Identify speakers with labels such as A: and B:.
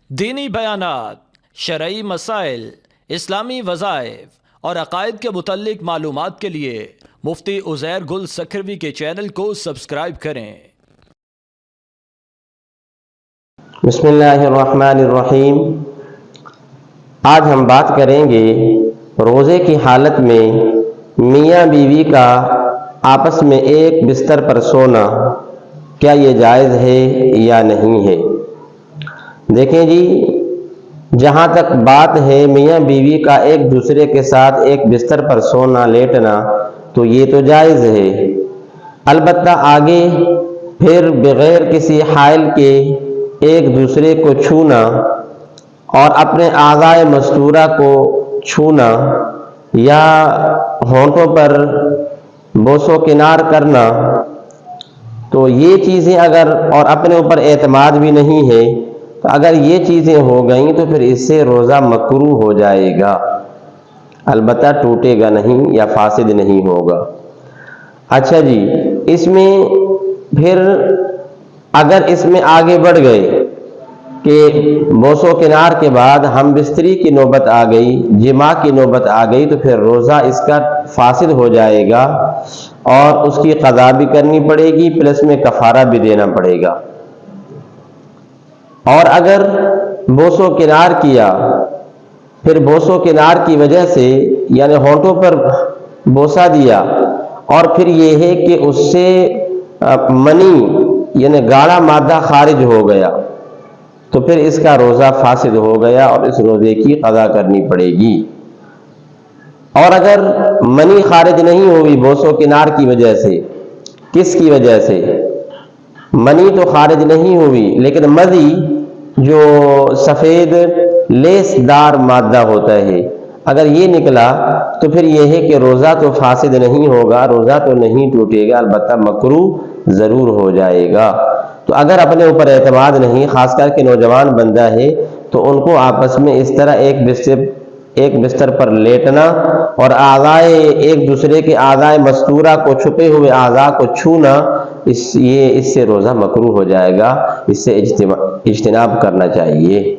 A: دینی بیانات، شرعی مسائل، اسلامی وظائف اور عقائد کے متعلق معلومات کے لیے مفتی عزیر گل سکھروی کے چینل کو سبسکرائب کریں۔
B: بسم اللہ الرحمن الرحیم۔ آج ہم بات کریں گے روزے کی حالت میں میاں بیوی کا آپس میں ایک بستر پر سونا کیا یہ جائز ہے یا نہیں ہے۔ دیکھیں جی، جہاں تک بات ہے میاں بیوی کا ایک دوسرے کے ساتھ ایک بستر پر سونا لیٹنا تو یہ تو جائز ہے، البتہ آگے پھر بغیر کسی حائل کے ایک دوسرے کو چھونا اور اپنے اعضائے مستورہ کو چھونا یا ہونٹوں پر بوس و کنار کرنا، تو یہ چیزیں اگر اور اپنے اوپر اعتماد بھی نہیں ہے تو اگر یہ چیزیں ہو گئیں تو پھر اس سے روزہ مکروہ ہو جائے گا، البتہ ٹوٹے گا نہیں یا فاسد نہیں ہوگا۔ اچھا جی، اس میں پھر اگر اس میں آگے بڑھ گئے کہ بوس و کنار کے بعد ہم بستری کی نوبت آ گئی، جماع کی نوبت آ گئی، تو پھر روزہ اس کا فاسد ہو جائے گا اور اس کی قضا بھی کرنی پڑے گی، پلس میں کفارہ بھی دینا پڑے گا۔ اور اگر بوس و کنار کیا، پھر بوس و کنار کی وجہ سے یعنی ہونٹوں پر بوسہ دیا اور پھر یہ ہے کہ اس سے منی یعنی گاڑھا مادہ خارج ہو گیا تو پھر اس کا روزہ فاسد ہو گیا اور اس روزے کی قضا کرنی پڑے گی۔ اور اگر منی خارج نہیں ہوئی بوس و کنار کی وجہ سے، کس کی وجہ سے؟ منی تو خارج نہیں ہوئی لیکن مذی جو سفید لیس دار مادہ ہوتا ہے اگر یہ نکلا تو پھر یہ ہے کہ روزہ تو فاسد نہیں ہوگا، روزہ تو نہیں ٹوٹے گا، البتہ مکروہ ضرور ہو جائے گا۔ تو اگر اپنے اوپر اعتماد نہیں، خاص کر کے نوجوان بندہ ہے، تو ان کو آپس میں اس طرح ایک بستر پر لیٹنا اور اعضائے ایک دوسرے کے اعضائے مستورہ کو، چھپے ہوئے اعضاء کو چھونا، اس سے روزہ مکروہ ہو جائے گا، اس سے اجتناب کرنا چاہیے۔